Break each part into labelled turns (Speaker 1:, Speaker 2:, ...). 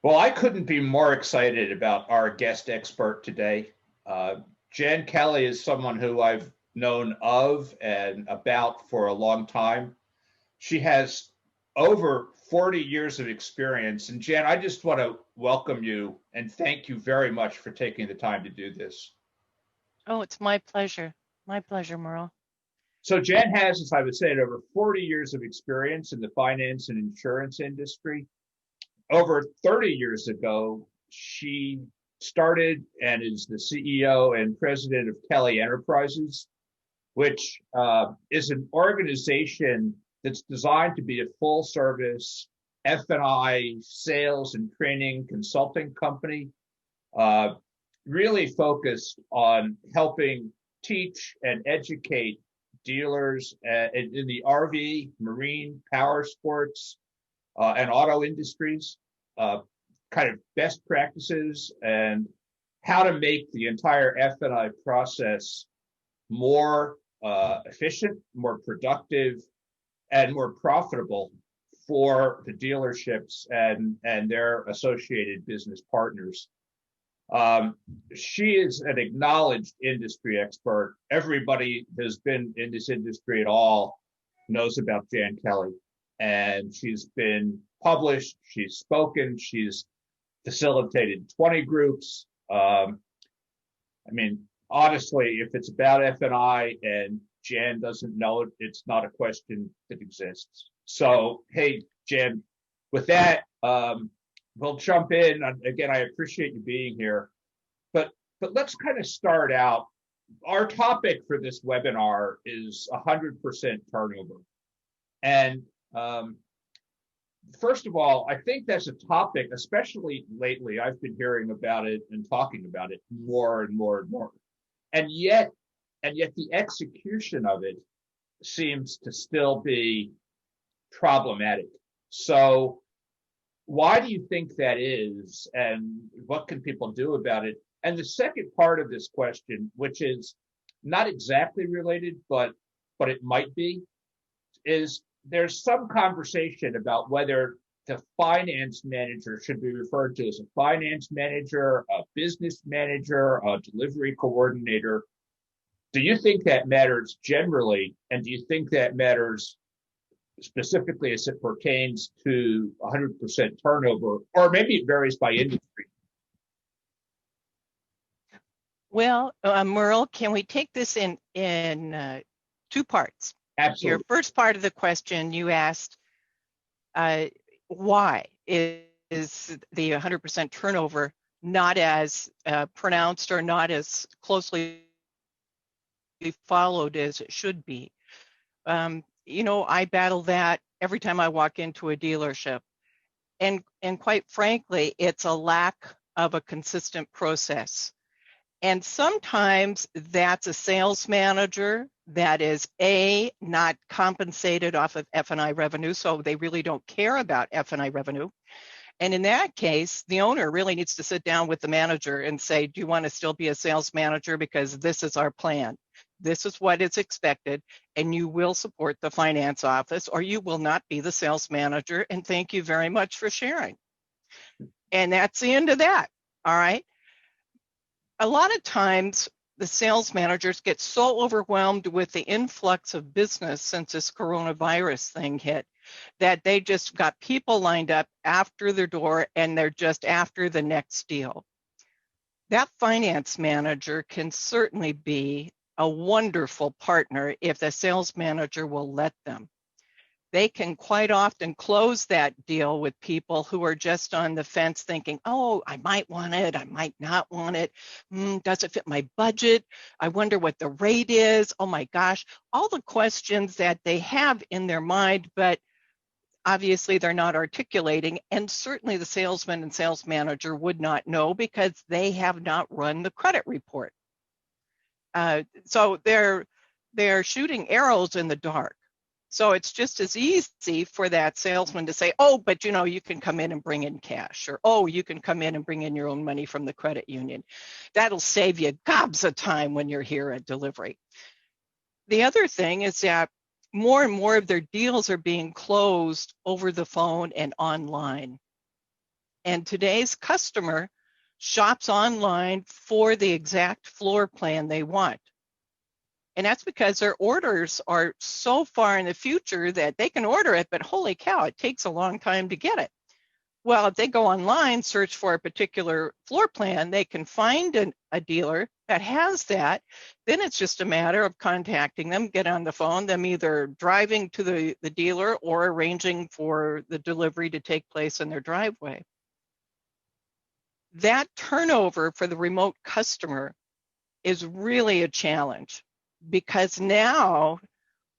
Speaker 1: Well, I couldn't be more excited about our guest expert today. Uh, Jan Kelly is someone who I've known of and about for a long time. She has over 40 years of experience. And Jan, I just want to welcome you and thank you very much for taking the time to do this.
Speaker 2: Oh, it's my pleasure. My pleasure, Merle.
Speaker 1: So Jan has, as I was saying, over 40 years of experience in the finance and insurance industry. Over 30 years ago, she started and is the CEO and president of Kelly Enterprises, which is an organization that's designed to be a full service F&I sales and training consulting company, uh, really focused on helping teach and educate dealers in the RV, marine, power sports, and auto industries, uh, kind of best practices and how to make the entire F&I process more efficient, more productive, and more profitable for the dealerships and their associated business partners. Um, she is an acknowledged industry expert. Everybody who's been in this industry at all knows about Jan Kelly, and she's been published, she's spoken, she's facilitated 20 groups. I mean, honestly, if it's about F&I and Jan doesn't know it, it's not a question that exists. So, hey, Jan, with that, we'll jump in. Again, I appreciate you being here, but let's kind of start out. Our topic for this webinar is 100% turnover, and um, first of all, I think that's a topic, especially lately. I've been hearing about it and talking about it more and more and more. And yet, the execution of it seems to still be problematic. So why do you think that is? And what can people do about it? And the second part of this question, which is not exactly related, but it might be, is there's some conversation about whether the finance manager should be referred to as a finance manager, a business manager, a delivery coordinator. Do you think that matters generally? And do you think that matters specifically as it pertains to 100% turnover? Or maybe it varies by industry.
Speaker 2: Well, Merle, can we take this in two parts?
Speaker 1: Absolutely.
Speaker 2: Your first part of the question, you asked why is the 100% turnover not as pronounced or not as closely followed as it should be? I battle that every time I walk into a dealership. And quite frankly, it's a lack of a consistent process. And sometimes that's a sales manager that is not compensated off of F&I revenue, so they really don't care about F&I revenue. And in that case, the owner really needs to sit down with the manager and say, do you want to still be a sales manager? Because this is our plan. This is what is expected, and you will support the finance office, or you will not be the sales manager, and thank you very much for sharing. And that's the end of that, all right? A lot of times, the sales managers get so overwhelmed with the influx of business since this coronavirus thing hit that they just got people lined up after their door and they're just after the next deal. That finance manager can certainly be a wonderful partner if the sales manager will let them. They can quite often close that deal with people who are just on the fence thinking, oh, I might want it, I might not want it. Does it fit my budget? I wonder what the rate is. Oh my gosh, all the questions that they have in their mind, but obviously they're not articulating. And certainly the salesman and sales manager would not know because they have not run the credit report. So they're shooting arrows in the dark. So it's just as easy for that salesman to say, oh, but you can come in and bring in cash, or oh, you can come in and bring in your own money from the credit union. That'll save you gobs of time when you're here at delivery. The other thing is that more and more of their deals are being closed over the phone and online. And today's customer shops online for the exact floor plan they want. And that's because their orders are so far in the future that they can order it, but holy cow, it takes a long time to get it. Well, if they go online, search for a particular floor plan, they can find a dealer that has that. Then it's just a matter of contacting them, get on the phone, them either driving to the dealer or arranging for the delivery to take place in their driveway. That turnover for the remote customer is really a challenge, because now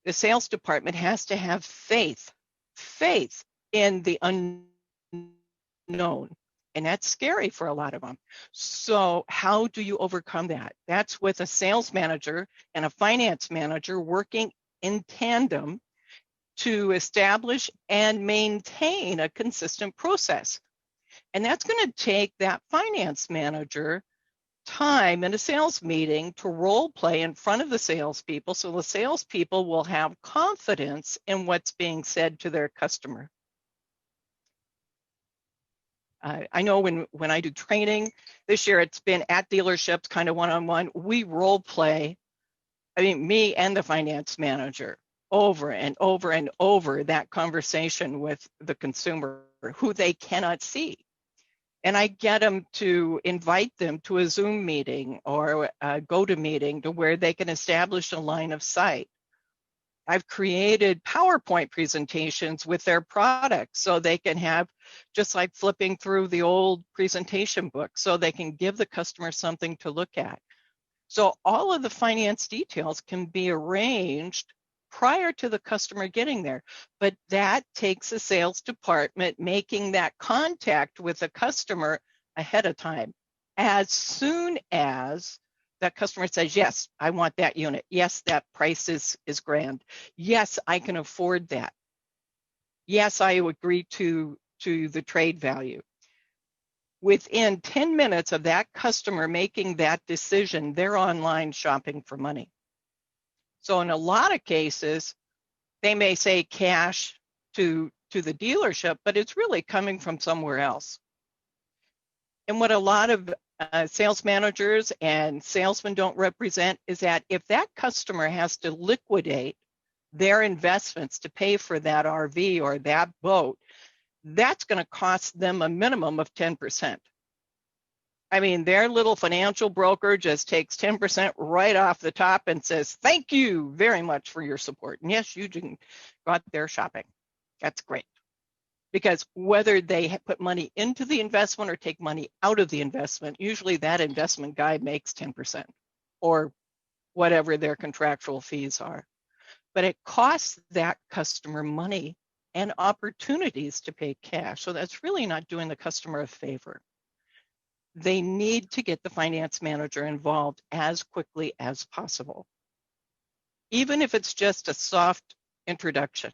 Speaker 2: the sales department has to have faith in the unknown, and that's scary for a lot of them. So how do you overcome that? That's with a sales manager and a finance manager working in tandem to establish and maintain a consistent process. And that's going to take that finance manager time in a sales meeting to role play in front of the salespeople, so the salespeople will have confidence in what's being said to their customer. I know when I do training this year, it's been at dealerships, kind of one-on-one. We role play, I mean, me and the finance manager, over and over and over that conversation with the consumer who they cannot see. And I get them to invite them to a Zoom meeting or a GoToMeeting to where they can establish a line of sight. I've created PowerPoint presentations with their products so they can have, just like flipping through the old presentation book, so they can give the customer something to look at. So all of the finance details can be arranged prior to the customer getting there, but that takes a sales department making that contact with the customer ahead of time. As soon as that customer says, yes, I want that unit. Yes, that price is grand. Yes, I can afford that. Yes, I agree to the trade value. Within 10 minutes of that customer making that decision, they're online shopping for money. So in a lot of cases, they may say cash to the dealership, but it's really coming from somewhere else. And what a lot of sales managers and salesmen don't represent is that if that customer has to liquidate their investments to pay for that RV or that boat, that's going to cost them a minimum of 10%. I mean, their little financial broker just takes 10% right off the top and says, thank you very much for your support. And yes, you can go out there shopping. That's great. Because whether they put money into the investment or take money out of the investment, usually that investment guy makes 10% or whatever their contractual fees are. But it costs that customer money and opportunities to pay cash. So that's really not doing the customer a favor. They need to get the finance manager involved as quickly as possible. Even if it's just a soft introduction,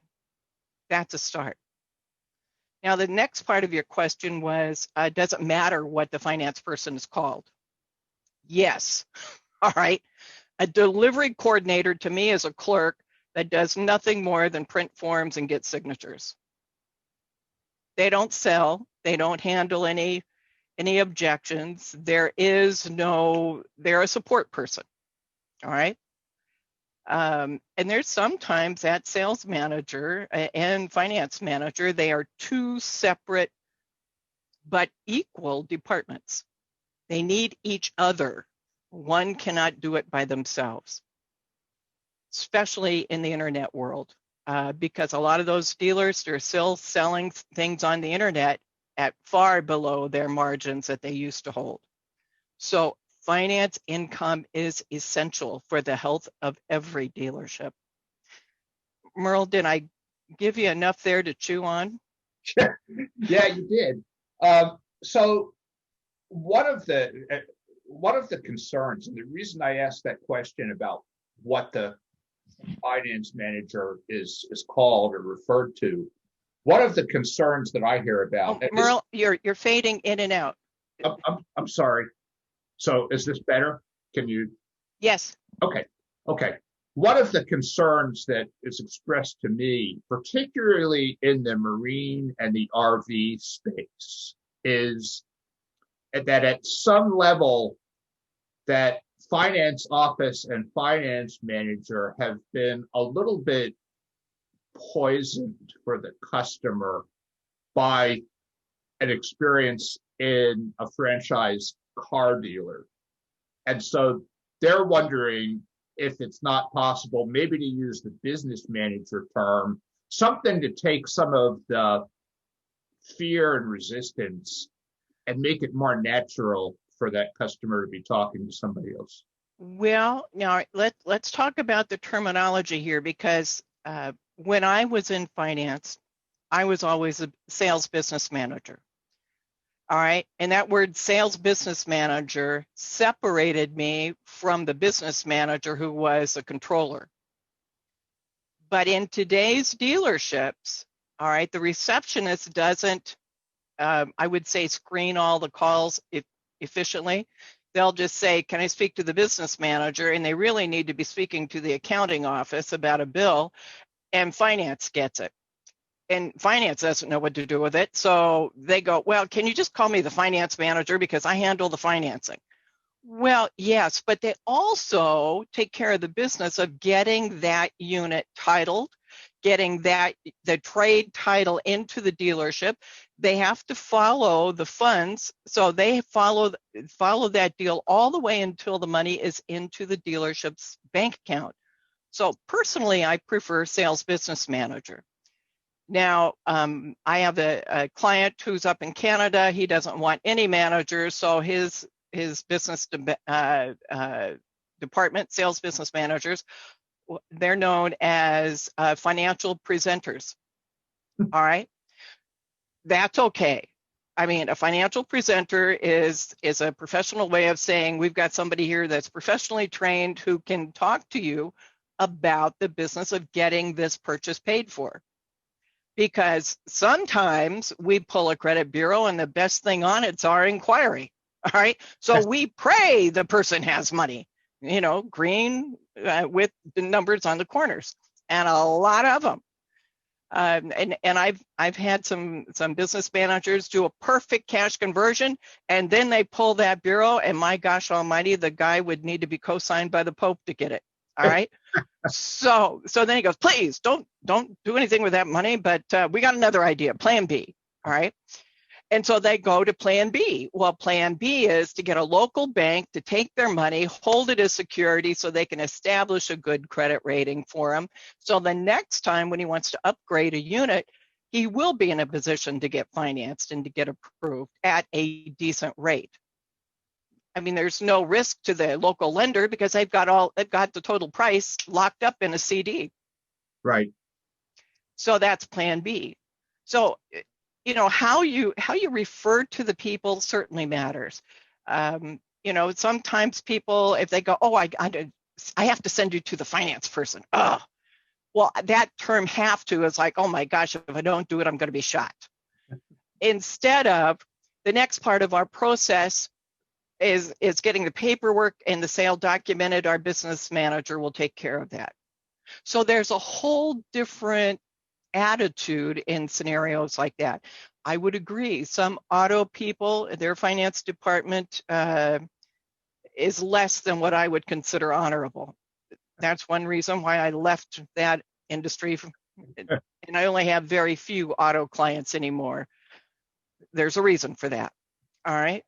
Speaker 2: that's a start. Now, the next part of your question was, does it matter what the finance person is called? Yes. All right. A delivery coordinator to me is a clerk that does nothing more than print forms and get signatures. They don't sell. They don't handle any objections. They're a support person. All right. And there's sometimes that sales manager and finance manager, they are two separate but equal departments. They need each other. One cannot do it by themselves, especially in the internet world, because a lot of those dealers, they're still selling things on the internet at far below their margins that they used to hold. So finance income is essential for the health of every dealership. Merle, did I give you enough there to chew on?
Speaker 1: Yeah, you did. So one of the concerns, and the reason I asked that question about what the finance manager is called or referred to, one of the concerns that I hear about.
Speaker 2: Merle, you're fading in and out.
Speaker 1: I'm sorry. So is this better? Can you?
Speaker 2: Yes.
Speaker 1: Okay. One of the concerns that is expressed to me, particularly in the marine and the RV space, is that at some level that finance office and finance manager have been a little bit poisoned for the customer by an experience in a franchise car dealer. And so they're wondering if it's not possible maybe to use the business manager term, something to take some of the fear and resistance and make it more natural for that customer to be talking to somebody else.
Speaker 2: Well, now let's talk about the terminology here, because when I was in finance, I was always a sales business manager. All right. And that word sales business manager separated me from the business manager who was a controller. But in today's dealerships, all right, the receptionist doesn't, I would say, screen all the calls efficiently. They'll just say, can I speak to the business manager? And they really need to be speaking to the accounting office about a bill, and finance gets it. And finance doesn't know what to do with it. So they go, well, can you just call me the finance manager because I handle the financing? Well, yes, but they also take care of the business of getting that unit titled, getting that the trade title into the dealership. They have to follow the funds. So they follow that deal all the way until the money is into the dealership's bank account. So personally, I prefer sales business manager. Now, I have a client who's up in Canada. He doesn't want any managers, so his business department, sales business managers, they're known as financial presenters. All right, that's okay. I mean, a financial presenter is a professional way of saying we've got somebody here that's professionally trained who can talk to you about the business of getting this purchase paid for. Because sometimes we pull a credit bureau and the best thing on it's our inquiry. All right. So we pray the person has money, green with the numbers on the corners, and a lot of them. And I've had some business managers do a perfect cash conversion, and then they pull that bureau, and my gosh almighty, the guy would need to be co-signed by the Pope to get it. All right. So then he goes, please don't do anything with that money, but we got another idea, plan B. All right. And so they go to plan B. Well, plan B is to get a local bank to take their money, hold it as security so they can establish a good credit rating for him. So the next time when he wants to upgrade a unit, he will be in a position to get financed and to get approved at a decent rate. I mean, there's no risk to the local lender because they've got the total price locked up in a CD.
Speaker 1: Right.
Speaker 2: So that's plan B. So, how you refer to the people certainly matters. Sometimes people, if they go, oh, I have to send you to the finance person. Oh, well, that term "have to" is like, oh my gosh, if I don't do it, I'm going to be shot. Instead of the next part of our process is getting the paperwork and the sale documented. Our business manager will take care of that. So there's a whole different attitude in scenarios like that. I would agree. Some auto people, their finance department is less than what I would consider honorable. That's one reason why I left that industry, and I only have very few auto clients anymore. There's a reason for that. All right.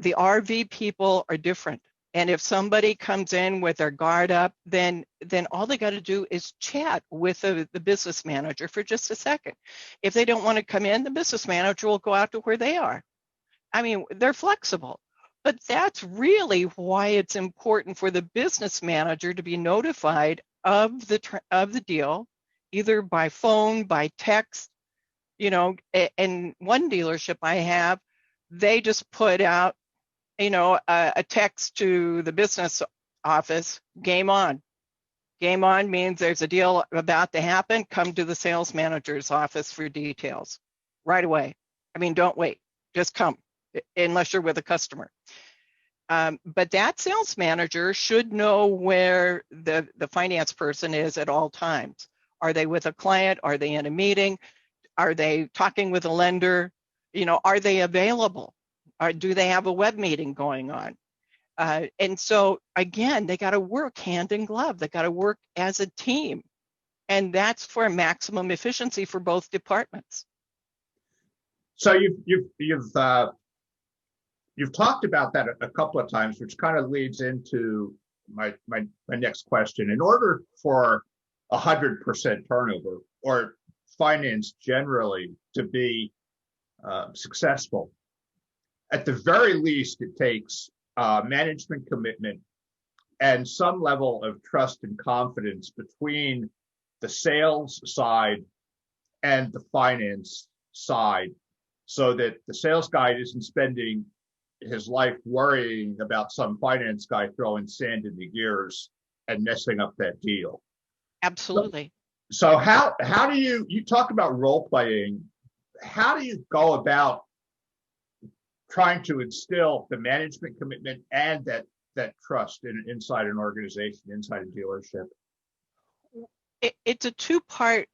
Speaker 2: The RV people are different. And if somebody comes in with their guard up, then all they got to do is chat with the business manager for just a second. If they don't want to come in, the business manager will go out to where they are. I mean, they're flexible. But that's really why it's important for the business manager to be notified of the deal, either by phone, by text, and one dealership I have, they just put out, a text to the business office, game on. Game on means there's a deal about to happen. Come to the sales manager's office for details right away. I mean, don't wait, just come unless you're with a customer. But that sales manager should know where the finance person is at all times. Are they with a client? Are they in a meeting? Are they talking with a lender? Are they available? Or do they have a web meeting going on? And so again, they got to work hand in glove. They got to work as a team, and that's for maximum efficiency for both departments.
Speaker 1: So you've talked about that a couple of times, which kind of leads into my next question. In order for 100% turnover or finance generally to be successful, at the very least, it takes management commitment and some level of trust and confidence between the sales side and the finance side, so that the sales guy isn't spending his life worrying about some finance guy throwing sand in the gears and messing up that deal.
Speaker 2: Absolutely.
Speaker 1: So how do you talk about role playing? How do you go about trying to instill the management commitment and that trust inside an organization, inside a dealership?
Speaker 2: It's a two-part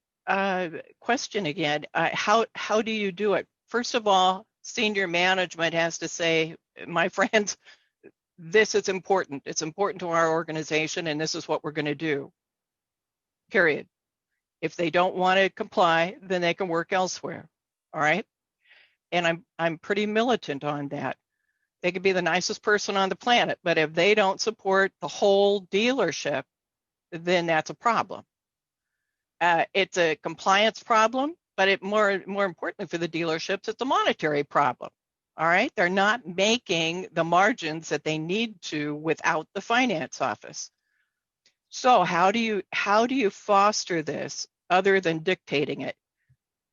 Speaker 2: question again. How do you do it? First of all, senior management has to say, my friends, this is important. It's important to our organization, and this is what we're going to do. Period. If they don't want to comply, then they can work elsewhere. All right. And I'm pretty militant on that. They could be the nicest person on the planet, but if they don't support the whole dealership, then that's a problem. It's a compliance problem, but more importantly for the dealerships, it's a monetary problem. All right, they're not making the margins that they need to without the finance office. So how do you foster this other than dictating it?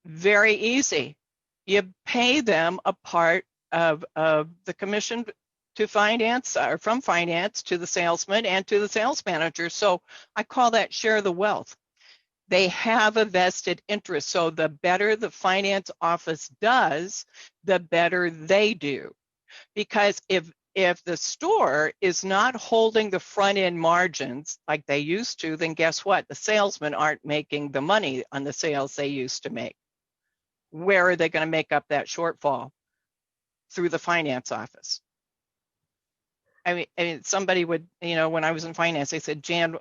Speaker 2: Very easy. You pay them a part of the commission to finance, or from finance to the salesman and to the sales manager. So I call that share the wealth. They have a vested interest. So the better the finance office does, the better they do. Because if the store is not holding the front end margins like they used to, then guess what? The salesmen aren't making the money on the sales they used to make. Where are they going to make up that shortfall? Through the finance office. I mean, somebody would, when I was in finance, they said, Jan,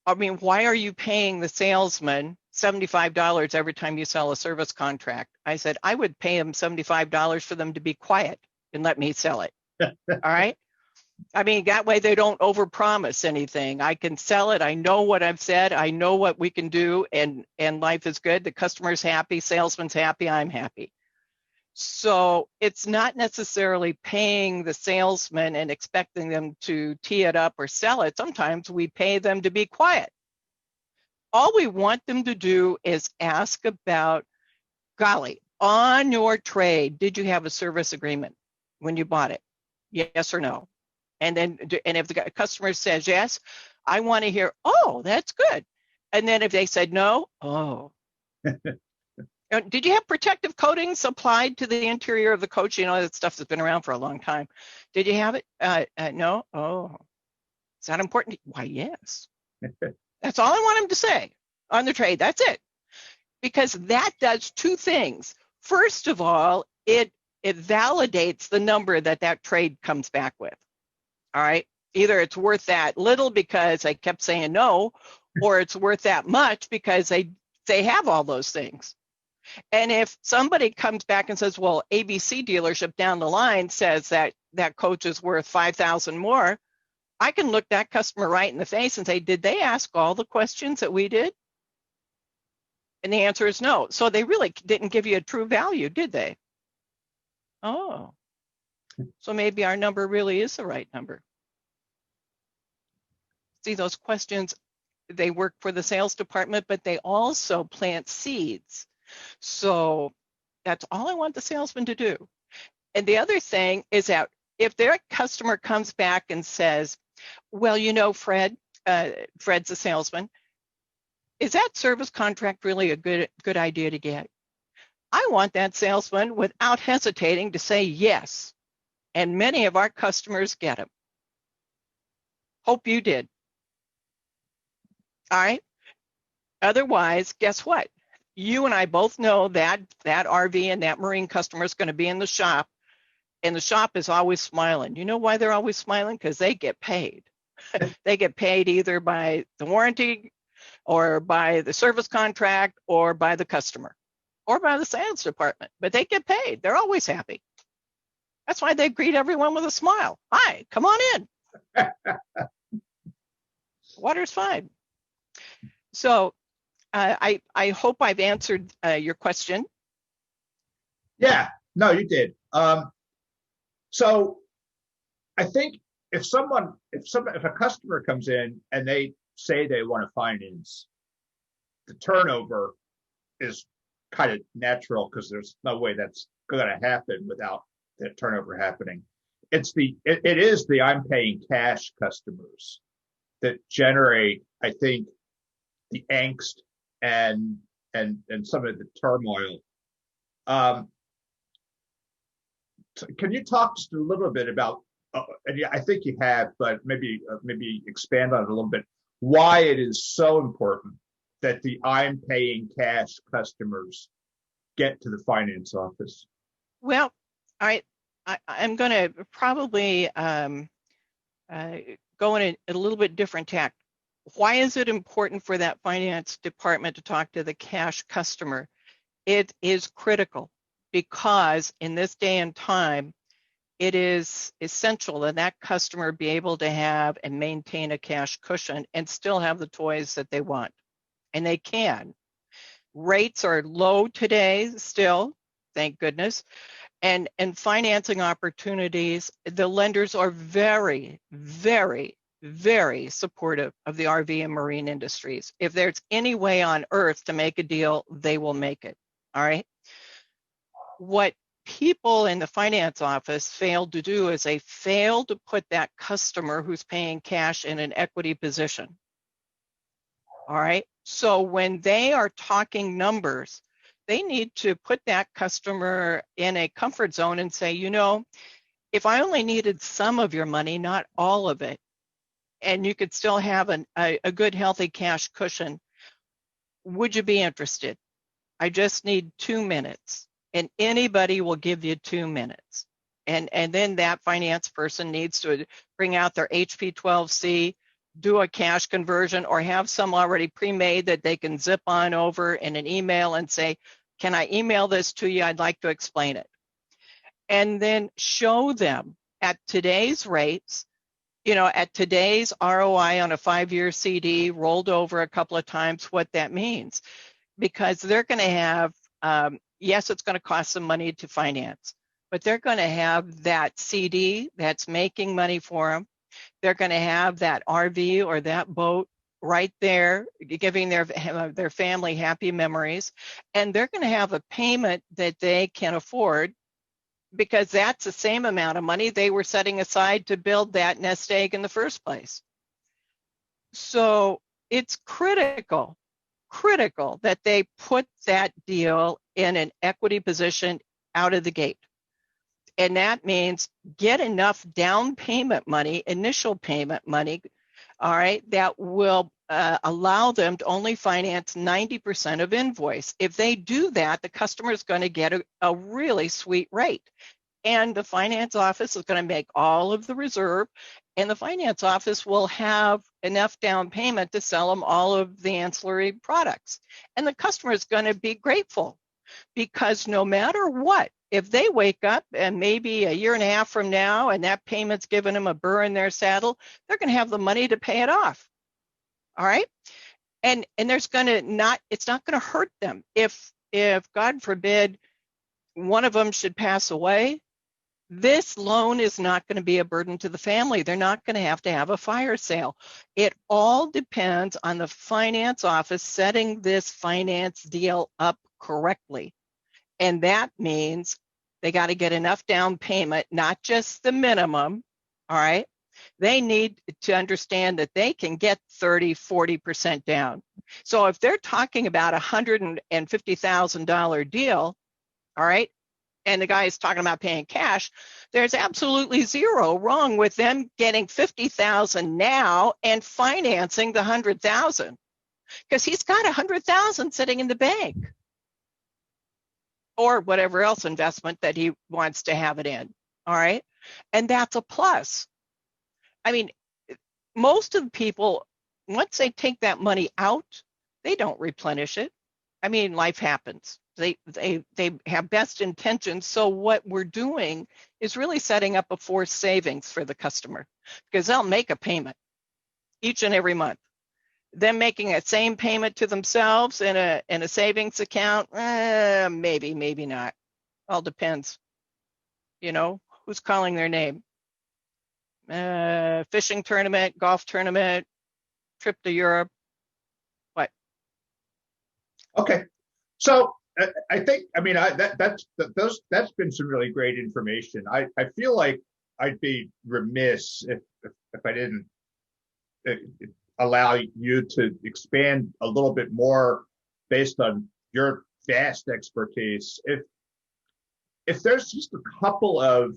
Speaker 2: why are you paying the salesman $75 every time you sell a service contract? I said, I would pay them $75 for them to be quiet and let me sell it. All right. I mean, that way they don't overpromise anything. I can sell it. I know what I've said. I know what we can do, and life is good. The customer's happy, salesman's happy, I'm happy. So it's not necessarily paying the salesman and expecting them to tee it up or sell it. Sometimes we pay them to be quiet. All we want them to do is ask about, golly, on your trade, did you have a service agreement when you bought it? Yes or no? And if the customer says yes, I want to hear, oh, that's good. And then if they said no, oh. Did you have protective coatings applied to the interior of the coach? That stuff that's been around for a long time. Did you have it? No? Oh. Is that important? Why, yes. That's all I want them to say on the trade. That's it. Because that does two things. First of all, it validates the number that trade comes back with. All right. Either it's worth that little because I kept saying no, or it's worth that much because they have all those things. And if somebody comes back and says, well, ABC dealership down the line says that coach is worth $5,000 more, I can look that customer right in the face and say, did they ask all the questions that we did? And the answer is no. So they really didn't give you a true value, did they? Oh, so maybe our number really is the right number. See, those questions, they work for the sales department, but they also plant seeds. So that's all I want the salesman to do. And the other thing is that if their customer comes back and says, well, Fred, Fred's a salesman, is that service contract really a good idea to get? I want that salesman without hesitating to say yes. And many of our customers get them. Hope you did. All right. Otherwise, guess what? you and I both know that that RV and that marine customer is going to be in the shop, and the shop is always smiling. You know why they're always smiling? Because they get paid. They get paid either by the warranty or by the service contract or by the customer or by the sales department, but they get paid. They're always happy. That's why they greet everyone with a smile. Hi, come on in. Water's fine. So I hope I've answered your question.
Speaker 1: Yeah, no, you did. So I think if a customer comes in and they say they want to finance, the turnover is kind of natural because there's no way that's going to happen without that turnover happening. It is the I'm paying cash customers that generate, I think, the angst and some of the turmoil. Can you talk just a little bit about? And I think you have, but maybe expand on it a little bit. Why it is so important that the I'm paying cash customers get to the finance office?
Speaker 2: Well, I'm going to probably go in a little bit different tack. Why is it important for that finance department to talk to the cash customer? It is critical because in this day and time, it is essential that that customer be able to have and maintain a cash cushion and still have the toys that they want. And they can. Rates are low today still, thank goodness. And financing opportunities, the lenders are very, very, very supportive of the RV and marine industries. If there's any way on earth to make a deal, they will make it. All right. What people in the finance office failed to do is they failed to put that customer who's paying cash in an equity position. All right. So when they are talking numbers, they need to put that customer in a comfort zone and say, you know, if I only needed some of your money, not all of it, and you could still have a good, healthy cash cushion, would you be interested? I just need 2 minutes, and anybody will give you 2 minutes. And then that finance person needs to bring out their HP 12C, do a cash conversion, or have some already pre-made that they can zip on over in an email and say, can I email this to you? I'd like to explain it. And then show them at today's rates, you know, at today's ROI on a 5-year CD rolled over a couple of times, what that means. Because they're going to have, yes, it's going to cost some money to finance, but they're going to have that CD that's making money for them. They're going to have that RV or that boat right there, giving their family happy memories. And they're going to have a payment that they can afford because that's the same amount of money they were setting aside to build that nest egg in the first place. So it's critical that they put that deal in an equity position out of the gate. And that means get enough down payment money, initial payment money, all right, that will allow them to only finance 90% of invoice. If they do that, the customer is going to get a really sweet rate. And the finance office is going to make all of the reserve, and the finance office will have enough down payment to sell them all of the ancillary products. And the customer is going to be grateful because no matter what, if they wake up and maybe a year and a half from now and that payment's giving them a burr in their saddle, they're going to have the money to pay it off. All right. And it's not going to hurt them. If God forbid one of them should pass away, this loan is not going to be a burden to the family. They're not going to have a fire sale. It all depends on the finance office setting this finance deal up correctly. And that means they got to get enough down payment, not just the minimum, all right? They need to understand that they can get 30, 40% down. So if they're talking about a $150,000 deal, all right, and the guy is talking about paying cash, there's absolutely zero wrong with them getting $50,000 now and financing the $100,000 because he's got $100,000 sitting in the bank. or whatever else investment that he wants to have it in. All right. And that's a plus. I mean, most of the people, once they take that money out, they don't replenish it. I mean, life happens. They have best intentions. So what we're doing is really setting up a forced savings for the customer, because they'll make a payment each and every month. Them making a same payment to themselves in a savings account, maybe not. All depends. You know, who's calling their name? Fishing tournament, golf tournament, trip to Europe. What?
Speaker 1: Okay. So I think, I mean, that's been some really great information. I feel like I'd be remiss if I didn't allow you to expand a little bit more based on your vast expertise. If there's just a couple of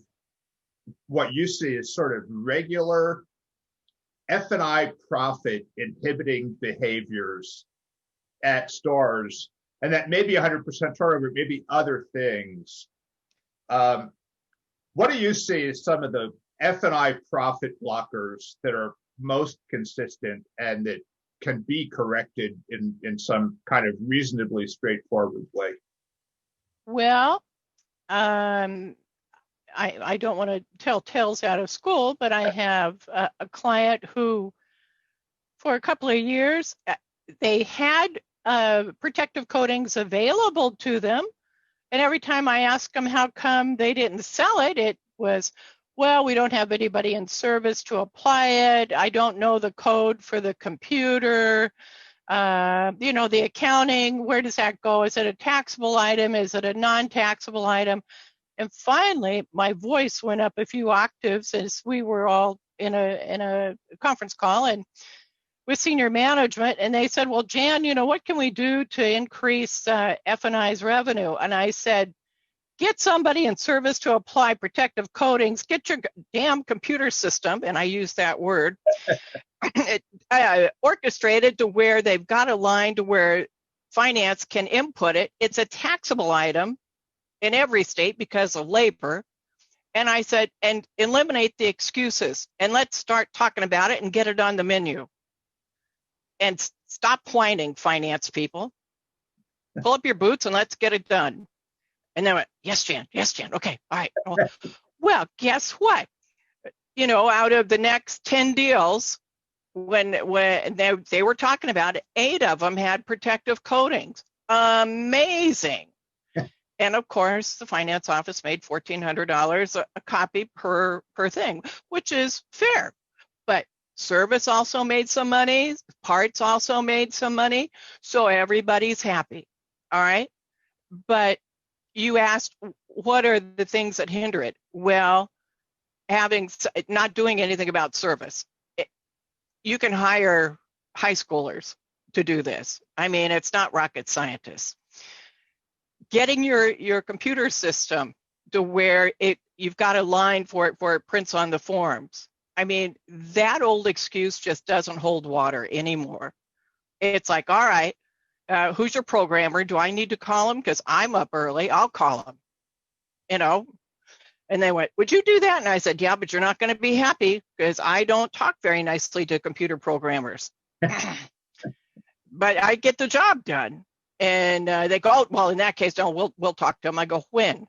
Speaker 1: what you see as sort of regular F&I profit inhibiting behaviors at stores, and that may be 100% turnover, maybe other things. What do you see as some of the F&I profit blockers that are most consistent and that can be corrected in some kind of reasonably straightforward way?
Speaker 2: Well, I don't want to tell tales out of school, but I have a client who, for a couple of years, they had protective coatings available to them. And every time I asked them how come they didn't sell it, it was, well, we don't have anybody in service to apply it. I don't know the code for the computer. You know, the accounting, where does that go? Is it a taxable item? Is it a non-taxable item? And finally, my voice went up a few octaves as we were all in a conference call and with senior management, and they said, well, Jan, you know, what can we do to increase F&I's revenue? And I said, get somebody in service to apply protective coatings, get your damn computer system, and I use that word, orchestrated to where they've got a line to where finance can input it. It's a taxable item in every state because of labor. And I said, and eliminate the excuses and let's start talking about it and get it on the menu. And stop whining, finance people. Pull up your boots and let's get it done. And they went, yes, Jan, okay, all right. Well, guess what? You know, out of the next 10 deals, when they were talking about it, 8 of them had protective coatings. Amazing. And of course, the finance office made $1,400 a copy per thing, which is fair. But service also made some money. Parts also made some money. So everybody's happy. All right. But you asked, what are the things that hinder it? Well, not doing anything about service. You can hire high schoolers to do this. I mean, it's not rocket scientists. Getting your computer system to where you've got a line for it prints on the forms. I mean, that old excuse just doesn't hold water anymore. It's like, all right, who's your programmer? Do I need to call him? Because I'm up early. I'll call him, you know. And they went, would you do that? And I said, yeah, but you're not going to be happy because I don't talk very nicely to computer programmers. But I get the job done. And they go, oh, well, in that case, no, we'll talk to him. I go, when?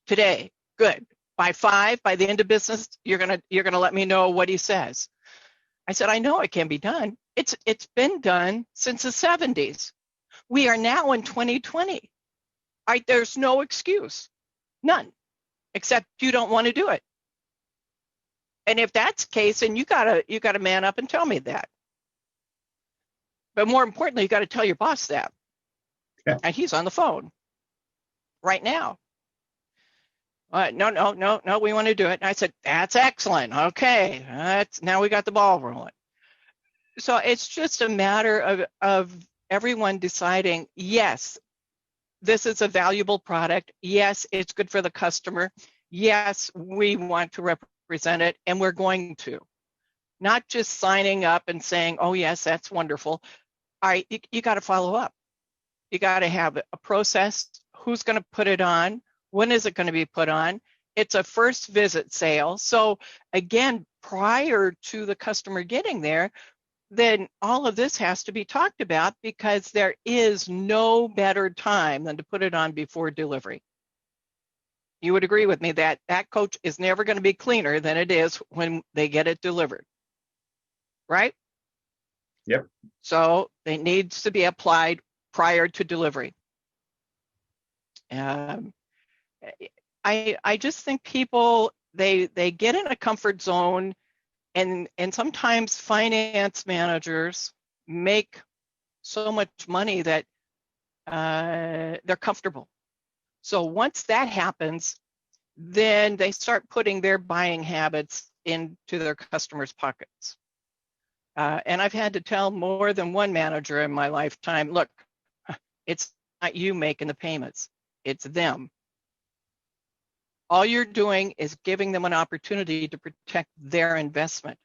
Speaker 2: Today. Good. By 5, by the end of business, you're gonna let me know what he says. I said, I know it can be done. It's been done since the 70s. We are now in 2020. There's no excuse, none, except you don't want to do it. And if that's the case, then you gotta man up and tell me that. But more importantly, you got to tell your boss that. Yeah. And he's on the phone right now. No, we want to do it. And I said, that's excellent. Okay, now we got the ball rolling. So it's just a matter of everyone deciding, yes, this is a valuable product. Yes, it's good for the customer. Yes, we want to represent it, and we're going to. Not just signing up and saying, oh, yes, that's wonderful. All right, you got to follow up. You got to have a process. who's going to put it on, when is it going to be put on. It's a first visit sale. So again, prior to the customer getting there, then all of this has to be talked about, because there is no better time than to put it on before delivery. You would agree with me that that coach is never going to be cleaner than it is when they get it delivered, right?
Speaker 1: Yep.
Speaker 2: So it needs to be applied prior to delivery. I just think people, they get in a comfort zone, and sometimes finance managers make so much money that they're comfortable. So once that happens, then they start putting their buying habits into their customers' pockets. And I've had to tell more than one manager in my lifetime, look, it's not you making the payments, it's them. All you're doing is giving them an opportunity to protect their investment.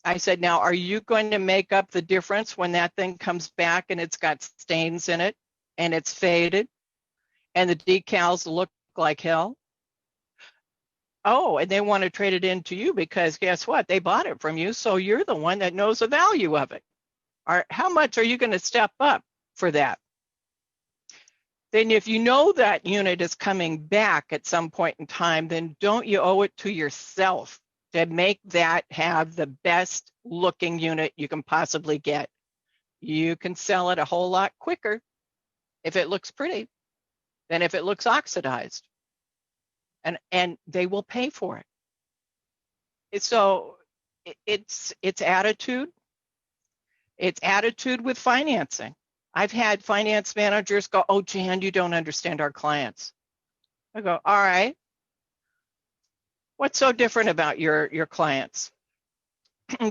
Speaker 2: I said, now, are you going to make up the difference when that thing comes back and it's got stains in it and it's faded and the decals look like hell? Oh, and they want to trade it in to you because guess what? They bought it from you, so you're the one that knows the value of it. How much are you going to step up for that? Then if you know that unit is coming back at some point in time, then don't you owe it to yourself to make that have the best looking unit you can possibly get? You can sell it a whole lot quicker if it looks pretty than if it looks oxidized. And they will pay for it. So it's attitude. It's attitude with financing. I've had finance managers go, oh, Jan, you don't understand our clients. I go, all right. What's so different about your clients?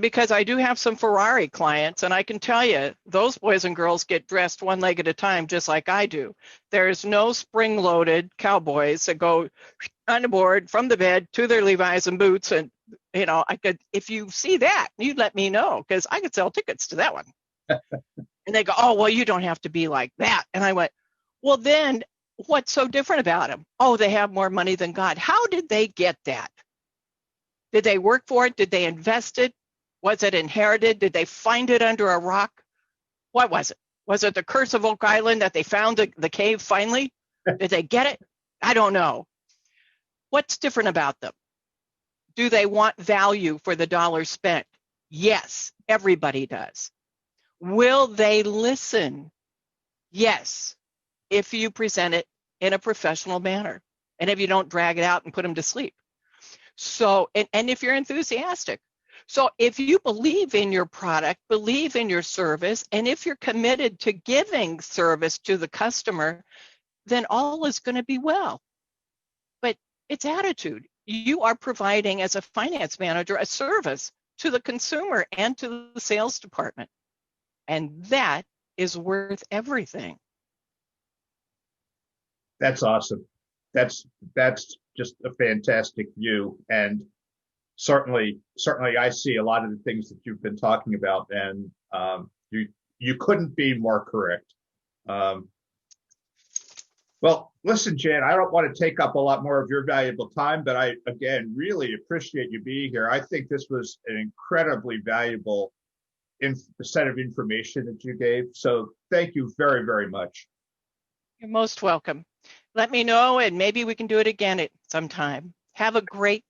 Speaker 2: Because I do have some Ferrari clients, and I can tell you, those boys and girls get dressed one leg at a time, just like I do. There's no spring-loaded cowboys that go on the board from the bed to their Levi's and boots. And, you know, I could, if you see that, you'd let me know, because I could sell tickets to that one. And they go, oh, well, you don't have to be like that. And I went, well, then what's so different about them? Oh, they have more money than God. How did they get that? Did they work for it? Did they invest it? Was it inherited? Did they find it under a rock? What was it? Was it the curse of Oak Island that they found the cave finally? Did they get it? I don't know. What's different about them? Do they want value for the dollar spent? Yes, everybody does. Will they listen? Yes, if you present it in a professional manner and if you don't drag it out and put them to sleep. So, and if you're enthusiastic. So if you believe in your product, believe in your service, and if you're committed to giving service to the customer, then all is going to be well. But it's attitude. You are providing, as a finance manager, a service to the consumer and to the sales department. And that is worth everything.
Speaker 1: That's awesome. That's just a fantastic view. And certainly I see a lot of the things that you've been talking about, and you couldn't be more correct. Well, listen, Jan, I don't want to take up a lot more of your valuable time, but I, again, really appreciate you being here. I think this was an incredibly valuable set of information that you gave. So thank you very, very much.
Speaker 2: You're most welcome. Let me know, and maybe we can do it again at some time. Have a great